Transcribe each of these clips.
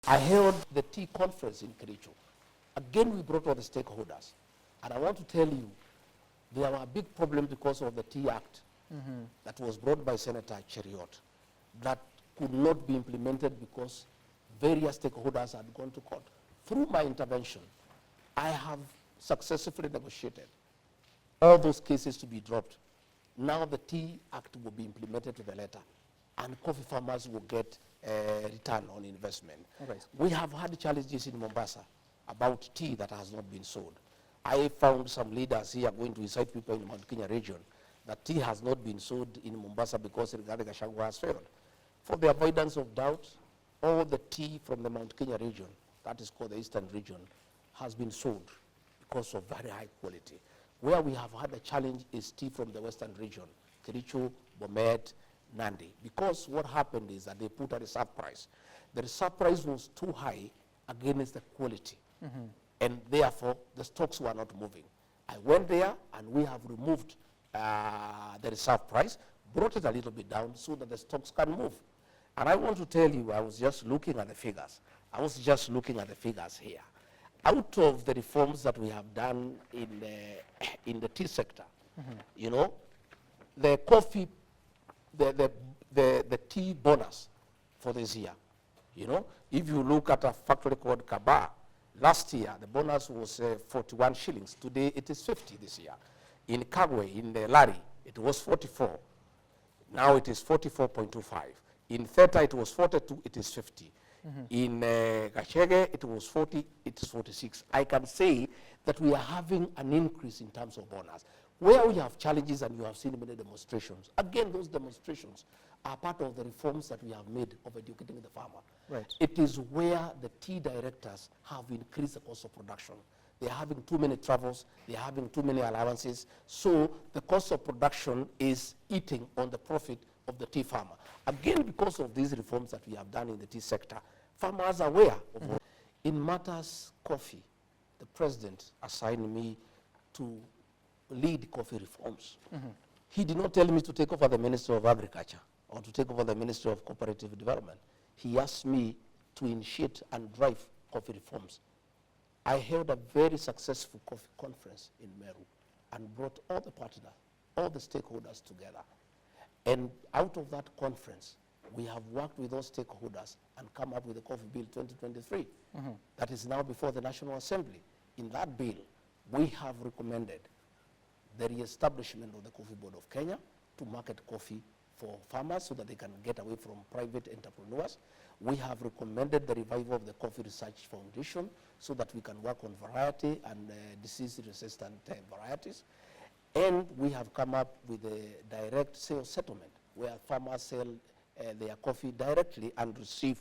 I held the tea conference in Kericho. Again, we brought all the stakeholders. And I want to tell you, there were a big problem because of the Tea Act that was brought by Senator Cheriot that could not be implemented because various stakeholders had gone to court. Through my intervention, I have successfully negotiated all those cases to be dropped. Now the Tea Act will be implemented to the letter, and coffee farmers will get a return on investment. Right. We have had challenges in Mombasa about tea that has not been sold. I found some leaders here going to incite people in the Mount Kenya region that tea has not been sold in Mombasa because Rigathi Gachagua has failed. For the avoidance of doubt, all the tea from the Mount Kenya region, that is called the Eastern region, has been sold because of very high quality. Where we have had a challenge is tea from the Western region, Kericho, Bomet, Nandi. Because what happened is that they put a reserve price. The reserve price was too high against the quality. And therefore, the stocks were not moving. I went there, and we have removed the reserve price, brought it a little bit down so that the stocks can move. And I want to tell you, I was just looking at the figures. Here. Out of the reforms that we have done in the tea sector, you know, the coffee, the tea bonus for this year, you know, if you look at a factory called Kaba, last year the bonus was 41 shillings. Today it is 50 this year. In Kagwe, in the Lari, it was 44. Now it is 44.25. In Theta it was 42, it is 50. In Gachege it was 40, it is 46. I can say that we are having an increase in terms of bonus. Where we have challenges, and you have seen many demonstrations, again, those demonstrations are part of the reforms that we have made of educating the farmer. Right. It is where the tea directors have increased the cost of production. They are having too many travels, they are having too many allowances, so the cost of production is eating on the profit of the tea farmer. Again, because of these reforms that we have done in the tea sector, farmers are aware of what. In matters coffee, the president assigned me to lead coffee reforms. He did not tell me to take over the Ministry of Agriculture or to take over the Ministry of Cooperative Development. He asked me to initiate and drive coffee reforms. I held a very successful coffee conference in Meru and brought all the partners, all the stakeholders together. And out of that conference, we have worked with those stakeholders and come up with the Coffee Bill 2023 that is now before the National Assembly. In that bill, we have recommended the re-establishment of the Coffee Board of Kenya to market coffee for farmers so that they can get away from private entrepreneurs. We have recommended the revival of the Coffee Research Foundation so that we can work on variety and disease-resistant varieties. And we have come up with a direct sales settlement where farmers sell their coffee directly and receive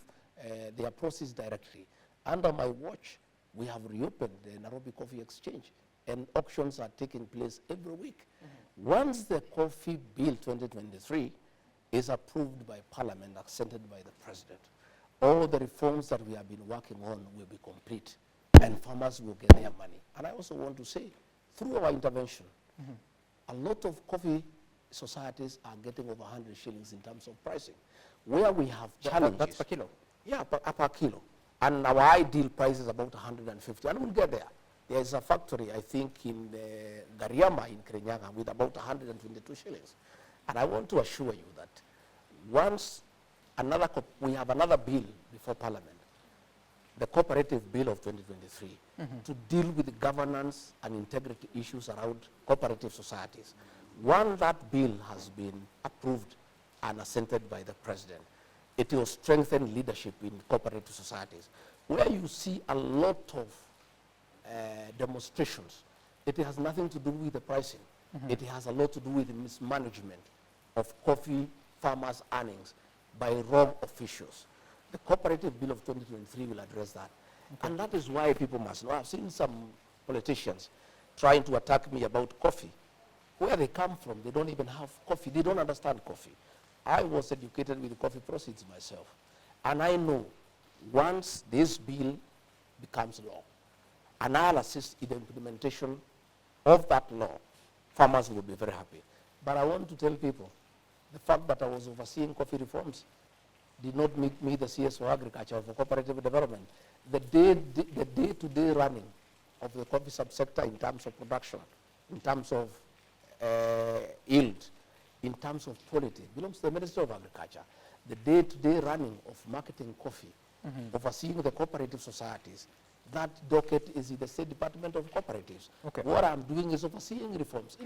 their proceeds directly. Under my watch, we have reopened the Nairobi Coffee Exchange, and auctions are taking place every week. Once the Coffee Bill 2023 is approved by Parliament, accepted by the President, all the reforms that we have been working on will be complete, and farmers will get their money. And I also want to say, through our intervention, a lot of coffee societies are getting over 100 shillings in terms of pricing. Where we have challenges. That's per kilo? Yeah, per kilo. And our ideal price is about 150, and we'll get there. There is a factory, I think, in Gariama in Kirinyaga with about 122 shillings. And I want to assure you that once we have another bill before Parliament, the Cooperative Bill of 2023, to deal with the governance and integrity issues around cooperative societies. Once that bill has been approved and assented by the President, it will strengthen leadership in cooperative societies. Where you see a lot of demonstrations, it has nothing to do with the pricing. It has a lot to do with the mismanagement of coffee farmers' earnings by wrong officials. The Cooperative Bill of 2023 will address that. And that is why people must know. I've seen some politicians trying to attack me about coffee. Where they come from, they don't even have coffee. They don't understand coffee. I was educated with the coffee proceeds myself. And I know once this bill becomes law, and I'll assist in the implementation of that law, farmers will be very happy. But I want to tell people, the fact that I was overseeing coffee reforms did not make me the CS for agriculture or for cooperative development. The day-to-day running of the coffee subsector in terms of production, in terms of yield, in terms of quality, belongs to the Ministry of Agriculture. The day-to-day running of marketing coffee, overseeing the cooperative societies, that docket is in the State Department of Cooperatives. Okay. What I'm doing is overseeing reforms.